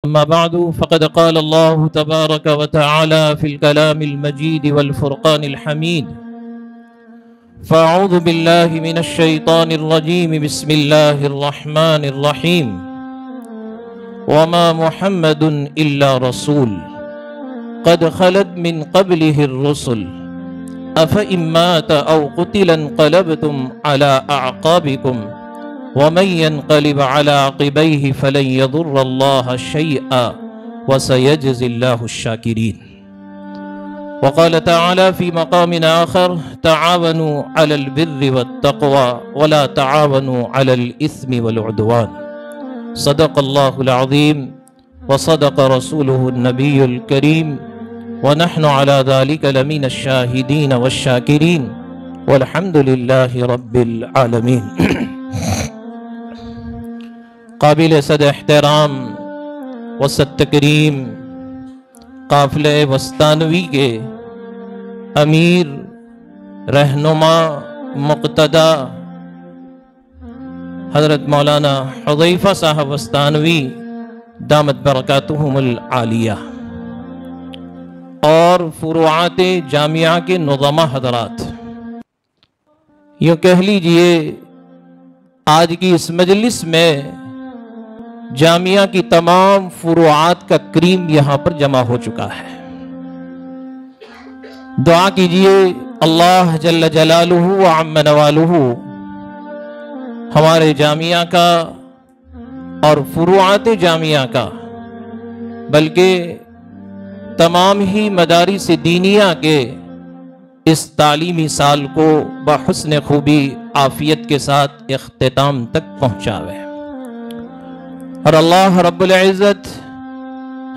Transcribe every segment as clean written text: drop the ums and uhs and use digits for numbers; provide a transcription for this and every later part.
أما بعد فقد قال الله تبارك وتعالى في الكلام المجيد والفرقان الحميد فأعوذ بالله من الشيطان الرجيم بسم الله الرحمن الرحيم وما محمد إلا رسول قد خلت من قبله الرسل أفإن مات أو قتل انقلبتم على أعقابكم ومن ينقلب على عقبيه فلن يضر الله شيئا وسيجزي الله الشاكرين. وقال تعالى في مقام آخر تعاونوا على البر والتقوى ولا تعاونوا على الإثم والعدوان. صدق الله العظيم وصدق رسوله النبي الكريم ونحن على ذلك لمن الشاهدين والشاكرين والحمد لله رب العالمين. قابل صد احترام و صد تکریم قافلہ وسطانوی کے امیر رہنما مقتدی حضرت مولانا حذیفہ صاحب وسطانوی دامت برکاتہم العالیہ اور فروعات جامعہ کے نظماء حضرات، یوں کہہ لیجئے آج کی اس مجلس میں جامعہ کی تمام فروعات کا کریم یہاں پر جمع ہو چکا ہے۔ دعا کیجئے اللہ جل جلالہ و عم نوالہ ہمارے جامعہ کا اور فروعات جامعہ کا بلکہ تمام ہی مدارس دینیہ کے اس تعلیمی سال کو بحسن خوبی عافیت کے ساتھ اختتام تک پہنچاوے، اور اللہ رب العزت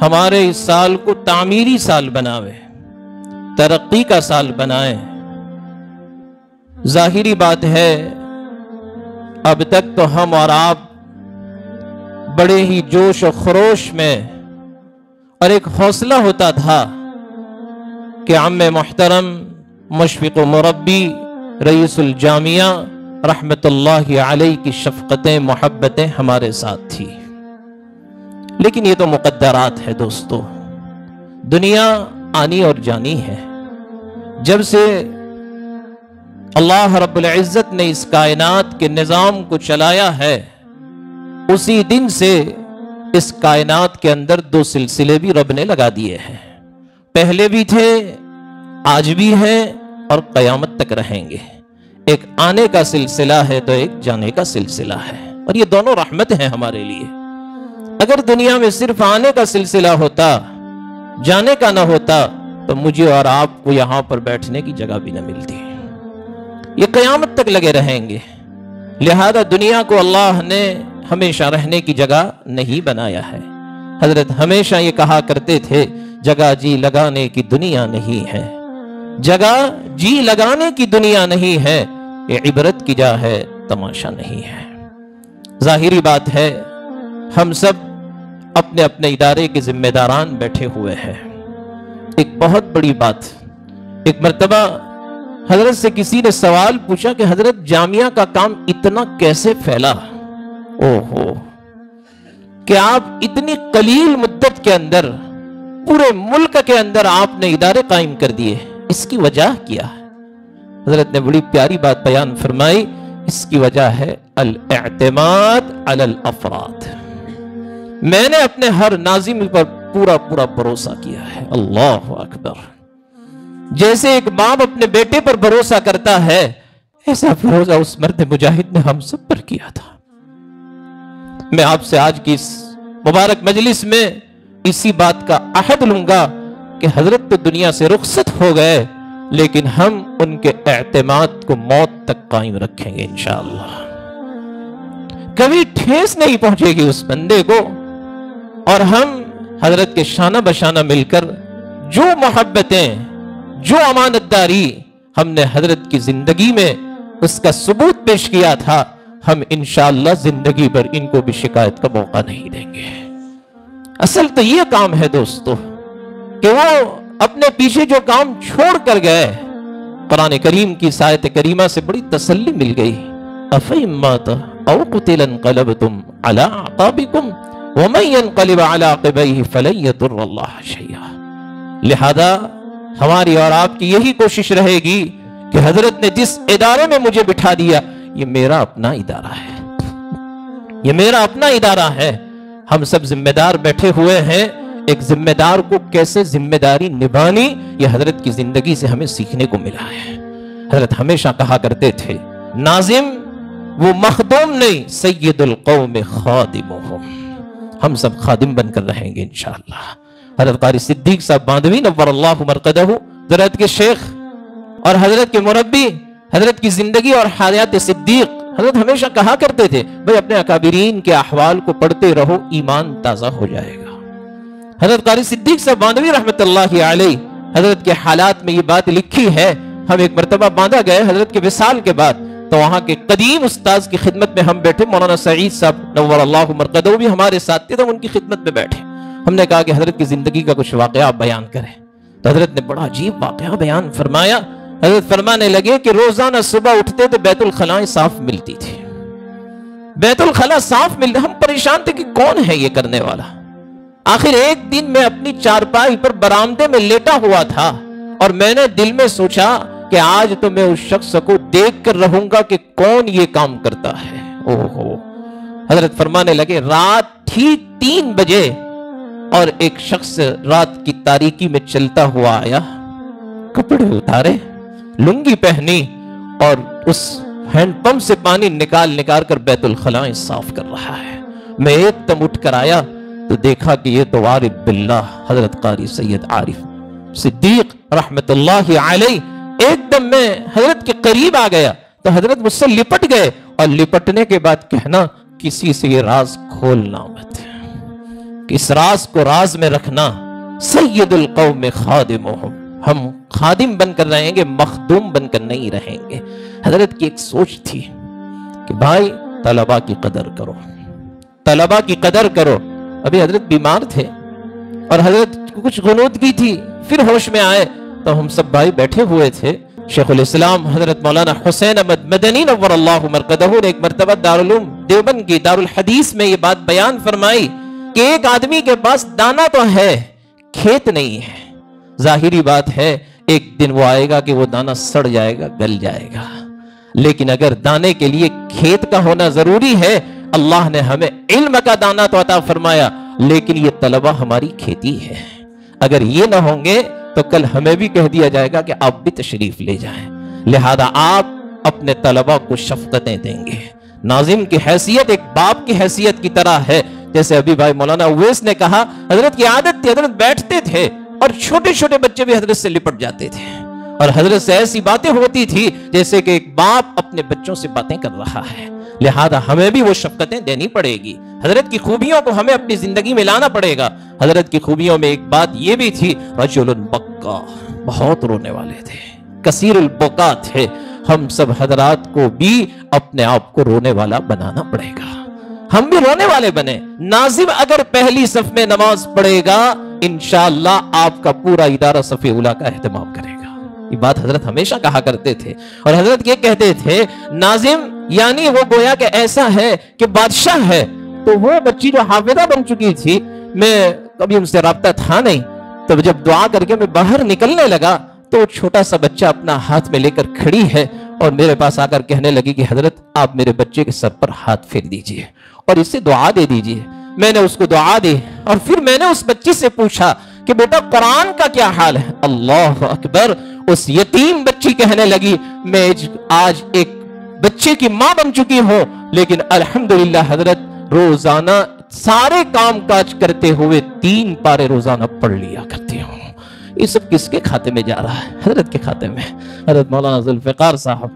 ہمارے اس سال کو تعمیری سال بناوے، ترقی کا سال بنائے۔ ظاہری بات ہے اب تک تو ہم اور آپ بڑے ہی جوش و خروش میں اور ایک حوصلہ ہوتا تھا کہ عم محترم مشفق و مربی رئیس الجامعہ رحمت اللہ علیہ کی شفقتیں محبتیں ہمارے ساتھ تھی، لیکن یہ تو مقدرات ہے دوستو، دنیا آنی اور جانی ہے۔ جب سے اللہ رب العزت نے اس کائنات کے نظام کو چلایا ہے اسی دن سے اس کائنات کے اندر دو سلسلے بھی رب نے لگا دیے ہیں، پہلے بھی تھے، آج بھی ہیں اور قیامت تک رہیں گے۔ ایک آنے کا سلسلہ ہے تو ایک جانے کا سلسلہ ہے، اور یہ دونوں رحمت ہیں ہمارے لیے۔ اگر دنیا میں صرف آنے کا سلسلہ ہوتا، جانے کا نہ ہوتا، تو مجھے اور آپ کو یہاں پر بیٹھنے کی جگہ بھی نہ ملتی۔ یہ قیامت تک لگے رہیں گے، لہذا دنیا کو اللہ نے ہمیشہ رہنے کی جگہ نہیں بنایا ہے۔ حضرت ہمیشہ یہ کہا کرتے تھے جگہ جی لگانے کی دنیا نہیں ہے، جگہ جی لگانے کی دنیا نہیں ہے، یہ عبرت کی جا ہے، تماشا نہیں ہے۔ ظاہری بات ہے ہم سب اپنے اپنے ادارے کے ذمہ داران بیٹھے ہوئے ہیں۔ ایک بہت بڑی بات، ایک مرتبہ حضرت سے کسی نے سوال پوچھا کہ حضرت جامعہ کا کام اتنا کیسے پھیلا؟ اوہو، کہ آپ اتنی قلیل مدت کے اندر پورے ملک کے اندر آپ نے ادارے قائم کر دیے، اس کی وجہ کیا ہے؟ حضرت نے بڑی پیاری بات بیان فرمائی، اس کی وجہ ہے الاعتماد علی الافراد۔ میں نے اپنے ہر ناظم پر پورا بھروسہ کیا ہے۔ اللہ اکبر، جیسے ایک باپ اپنے بیٹے پر بھروسہ کرتا ہے، ایسا بھروسہ اس مرد مجاہد نے ہم سب پر کیا تھا۔ میں آپ سے آج کی اس مبارک مجلس میں اسی بات کا عہد لوں گا کہ حضرت تو دنیا سے رخصت ہو گئے، لیکن ہم ان کے اعتماد کو موت تک قائم رکھیں گے انشاءاللہ۔ کبھی ٹھیس نہیں پہنچے گی اس بندے کو، اور ہم حضرت کے شانہ بشانہ مل کر جو محبتیں، جو امانت داری ہم نے حضرت کی زندگی میں اس کا ثبوت پیش کیا تھا، ہم انشاءاللہ زندگی بھر ان کو بھی شکایت کا موقع نہیں دیں گے۔ اصل تو یہ کام ہے دوستو کہ وہ اپنے پیچھے جو کام چھوڑ کر گئے، قرآن کریم کی آیت کریمہ سے بڑی تسلی مل گئی۔ أَفَإِن مَّاتَ أَوْ قُتِلَ انقلبتم على أعقابكم وَمَن يَنْقَلِبْ عَلَىٰ عَقِبَيْهِ فَلَن يَضُرَّ اللَّهَ شَيْئًا۔ لہذا ہماری اور آپ کی یہی کوشش رہے گی کہ حضرت نے جس ادارے میں مجھے بٹھا دیا یہ میرا اپنا ادارہ ہے، یہ میرا اپنا ادارہ ہے۔ ہم سب ذمہ دار بیٹھے ہوئے ہیں، ایک ذمہ دار کو کیسے ذمہ داری نبھانی یہ حضرت کی زندگی سے ہمیں سیکھنے کو ملا ہے۔ حضرت ہمیشہ کہا کرتے تھے ناظم وہ مخدوم نہیں سید القوم خادمہم، ہم سب خادم بن کر رہیں گے انشاءاللہ۔ حضرت قاری صدیق صاحب باندھوی نور اللہ مرقدہ، حضرت کے شیخ اور حضرت کے مربی، حضرت کی زندگی اور حیات صدیق، حضرت ہمیشہ کہا کرتے تھے بھئی اپنے اکابرین کے احوال کو پڑھتے رہو ایمان تازہ ہو جائے گا۔ حضرت قاری صدیق صاحب باندھوی رحمت اللہ علیہ، حضرت کے حالات میں یہ بات لکھی ہے۔ ہم ایک مرتبہ باندھا گئے حضرت کے وصال کے بعد، تو وہاں کے قدیم استاذ کی خدمت میں ہم بیٹھے، مولانا سعید صاحب نور اللہ مرقدہ بھی ہمارے ساتھ تھے، تو ان کی خدمت میں بیٹھے۔ ہم نے کہا کہ حضرت کی زندگی کا کچھ واقعہ بیان کریں، تو حضرت نے بڑا عجیب واقعہ بیان فرمایا۔ حضرت فرمانے لگے کہ روزانہ صبح اٹھتے تو بیت الخلائیں صاف ملتی تھی، بیت الخلا صاف ملتی، ہم پریشان تھے کہ کون ہے یہ کرنے والا۔ آخر ایک دن میں اپنی چارپائی پر برآمدے میں لیٹا ہوا تھا اور میں نے دل میں سوچا کہ آج تو میں اس شخص کو دیکھ کر رہوں گا کہ کون یہ کام کرتا ہے۔ اوہو، حضرت فرمانے لگے رات ٹھیک 3 بجے اور ایک شخص رات کی تاریکی میں چلتا ہوا آیا، کپڑے اتارے، لنگی پہنی اور اس ہینڈ پمپ سے پانی نکال کر بیت الخلائیں صاف کر رہا ہے۔ میں ایک دم اٹھ کر آیا تو دیکھا کہ یہ تو عارف باللہ حضرت قاری سید عارف صدیق رحمت اللہ علیہ۔ ایک دم میں حضرت کے قریب آ گیا تو حضرت مجھ سے لپٹ گئے، اور لپٹنے کے بعد کہنا کسی سے یہ راز کھولنا مت، اس راز کو راز میں رکھنا، سید القوم خادمہم، ہم خادم بن کر رہیں گے، مخدوم بن کر نہیں رہیں گے۔ حضرت کی ایک سوچ تھی کہ بھائی طلبہ کی قدر کرو، طلبہ کی قدر کرو۔ ابھی حضرت بیمار تھے اور حضرت کو کچھ غنودگی تھی، پھر ہوش میں آئے تو ہم سب بھائی بیٹھے ہوئے تھے۔ شیخ الاسلام حضرت مولانا حسین احمد مدنی نور اللہ مرقدہ نے ایک مرتبہ دارالعلوم دیوبند کی دارالحدیث میں یہ بات بیان فرمائی کہ ایک آدمی کے پاس دانا تو ہے، کھیت نہیں ہے۔ ظاہری بات ہے ایک دن وہ آئے گا کہ وہ دانا سڑ جائے گا، گل جائے گا، لیکن اگر دانے کے لیے کھیت کا ہونا ضروری ہے، اللہ نے ہمیں علم کا دانا تو عطا فرمایا، لیکن یہ طلبہ ہماری کھیتی ہے۔ اگر یہ نہ ہوں گے تو کل ہمیں بھی کہہ دیا جائے گا کہ آپ بھی تشریف لے جائیں۔ لہذا آپ اپنے طلبہ کو شفقتیں دیں گے۔ ناظم کی حیثیت ایک باپ کی حیثیت کی طرح ہے، جیسے ابھی بھائی مولانا اویس نے کہا حضرت کی عادت تھی، حضرت بیٹھتے تھے اور چھوٹے چھوٹے بچے بھی حضرت سے لپٹ جاتے تھے، اور حضرت سے ایسی باتیں ہوتی تھی جیسے کہ ایک باپ اپنے بچوں سے باتیں کر رہا ہے۔ لہذا ہمیں بھی وہ شفقتیں دینی پڑے گی، حضرت کی خوبیوں کو ہمیں اپنی زندگی میں لانا پڑے گا۔ حضرت کی خوبیوں میں ایک بات یہ بھی تھی رجل بکا، بہت رونے والے تھے، کثیر البکا تھے۔ ہم سب حضرات کو بھی اپنے آپ کو رونے والا بنانا پڑے گا، ہم بھی رونے والے بنے۔ ناظم اگر پہلی صف میں نماز پڑھے گا انشاءاللہ آپ کا پورا ادارہ صف اولیٰ کا اہتمام کرے گا۔ یہ بات حضرت ہمیشہ کہا کرتے تھے، اور حضرت یہ کہتے تھے ناظم یعنی وہ گویا کہ ایسا ہے کہ بادشاہ ہے۔ تو وہ بچی جو حافظہ بن چکی تھی، میں کبھی ان سے رابطہ تھا نہیں، تو جب دعا کر کے میں باہر نکلنے لگا تو وہ چھوٹا سا بچہ اپنا ہاتھ میں لے کر کھڑی ہے اور میرے پاس آ کر کہنے لگی کہ حضرت آپ میرے بچے کے سر پر ہاتھ پھیر دیجئے اور اس سے دعا دے دیجئے۔ میں نے اس کو دعا دی اور پھر میں نے اس بچی سے پوچھا کہ بیٹا قرآن کا کیا حال ہے؟ اللہ اکبر، اس یتیم بچی کہنے لگی میں آج ایک بچے کی ماں بن چکی ہوں، لیکن الحمدللہ حضرت روزانہ سارے کام کاج کرتے ہوئے 3 پارے روزانہ پڑھ لیا کرتی ہوں۔ یہ سب کس کے کھاتے میں جا رہا ہے؟ حضرت کے کھاتے میں۔ حضرت مولانا ذوالفقار صاحب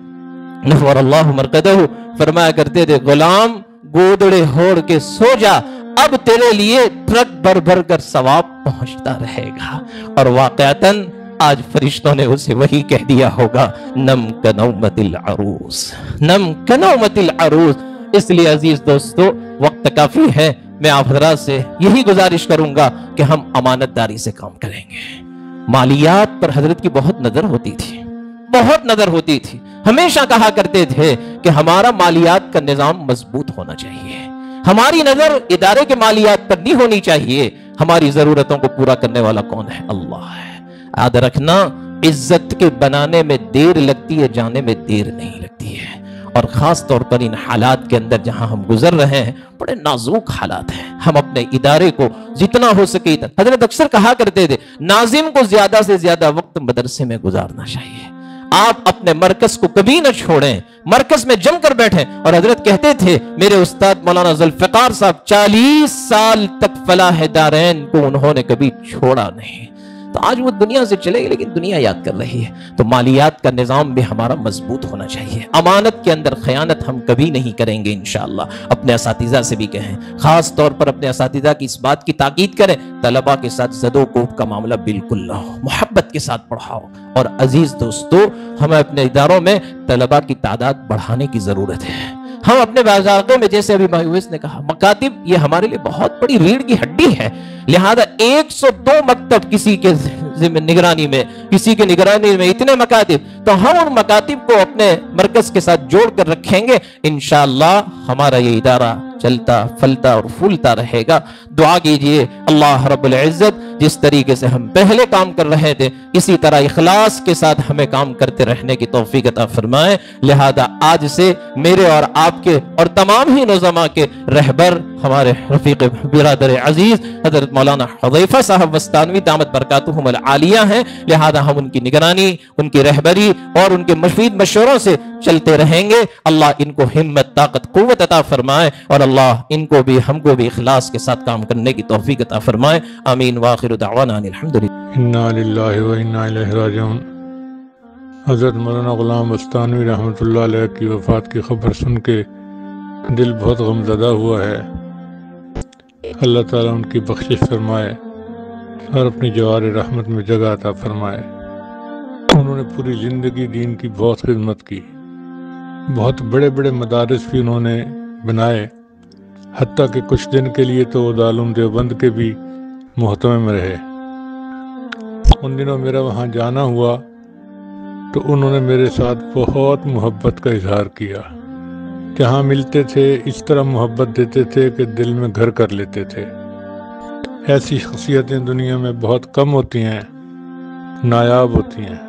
نور اللہ مرقدہ فرمایا کرتے تھے غلام گودڑے ہوڑ کے سو جا، اب تیرے لیے ٹرک بھر بھر کر ثواب پہنچتا رہے گا۔ اور واقعتاً آج فرشتوں نے اسے وہی کہہ دیا ہوگا نم کنومت العروس، نم کنومت العروس۔ اس لیے عزیز دوستو وقت کافی ہے، میں آپ حضرات سے یہی گزارش کروں گا کہ ہم امانت داری سے کام کریں گے۔ مالیات پر حضرت کی بہت نظر ہوتی تھی، بہت نظر ہوتی تھی۔ ہمیشہ کہا کرتے تھے کہ ہمارا مالیات کا نظام مضبوط ہونا چاہیے، ہماری نظر ادارے کے مالیات پر نہیں ہونی چاہیے، ہماری ضرورتوں کو پورا کرنے والا کون ہے؟ اللہ ہے۔ یاد رکھنا، عزت کے بنانے میں دیر لگتی ہے، جانے میں دیر نہیں لگتی ہے، اور خاص طور پر ان حالات کے اندر جہاں ہم گزر رہے ہیں، بڑے نازک حالات ہیں۔ ہم اپنے ادارے کو جتنا ہو سکے، حضرت اکثر کہا کرتے تھے ناظم کو زیادہ سے زیادہ وقت مدرسے میں گزارنا چاہیے، آپ اپنے مرکز کو کبھی نہ چھوڑیں، مرکز میں جم کر بیٹھیں۔ اور حضرت کہتے تھے، میرے استاد مولانا ذوالفقار صاحب 40 سال تک فلاح دارین کو انہوں نے کبھی چھوڑا نہیں۔ تو آج وہ دنیا سے چلے گئے، لیکن دنیا یاد کر رہی ہے۔ تو مالیات کا نظام بھی ہمارا مضبوط ہونا چاہیے، امانت کے اندر خیانت ہم کبھی نہیں کریں گے انشاءاللہ۔ اپنے اساتذہ سے بھی کہیں، خاص طور پر اپنے اساتذہ کی اس بات کی تاکید کریں، طلباء کے ساتھ زد و کوب کا معاملہ بالکل نہ ہو، محبت کے ساتھ پڑھاؤ۔ اور عزیز دوستو، ہمیں اپنے اداروں میں طلباء کی تعداد بڑھانے کی ضرورت ہے۔ ہم اپنے علاقے میں، جیسے ابھی بھائی اویس نے کہا، مکاتب یہ ہمارے لیے بہت بڑی ریڑھ کی ہڈی ہے، لہذا 102 مکتب کسی کے نگرانی میں، کسی کے نگرانی میں اتنے مکاتب، تو ہم ان مکاتب کو اپنے مرکز کے ساتھ جوڑ کر رکھیں گے، انشاءاللہ ہمارا یہ ادارہ چلتا پھلتا اور پھولتا رہے گا۔ دعا کیجئے اللہ رب العزت جس طریقے سے ہم پہلے کام کر رہے تھے، اسی طرح اخلاص کے ساتھ ہمیں کام کرتے رہنے کی توفیق عطا فرمائے۔ لہذا آج سے میرے اور آپ کے اور تمام ہی نظماء کے رہبر ہمارے رفیق برادر عزیز حضرت مولانا حذیفہ صاحب وستانوی دامت برکاتہم العالیہ ہیں، لہذا ہم ان کی نگرانی، ان کی رہبری اور ان کے مفید مشوروں سے چلتے رہیں گے۔ اللہ ان کو ہمت، طاقت، قوت عطا فرمائے، اور اللہ ان کو بھی ہم کو بھی اخلاص کے ساتھ کام کرنے کی توفیق عطا فرمائے۔ آمین وآخر دعوانا ان الحمدللہ۔ انا للہ و انا الیہ راجعون۔ حضرت مولانا غلام وستانوی رحمۃ اللہ علیہ کی وفات کی خبر سن کے دل بہت غمزدہ ہوا ہے۔ اللہ تعالیٰ ان کی بخشش فرمائے اور اپنی جوار رحمت میں جگہ عطا فرمائے۔ انہوں نے پوری زندگی دین کی بہت خدمت کی، بہت بڑے بڑے مدارس بھی انہوں نے بنائے، حتیٰ کہ کچھ دن کے لیے تو وہ دارالعلوم دیوبند کے بھی محتمم رہے۔ ان دنوں میرا وہاں جانا ہوا تو انہوں نے میرے ساتھ بہت محبت کا اظہار کیا، جہاں ملتے تھے اس طرح محبت دیتے تھے کہ دل میں گھر کر لیتے تھے۔ ایسی شخصیتیں دنیا میں بہت کم ہوتی ہیں، نایاب ہوتی ہیں۔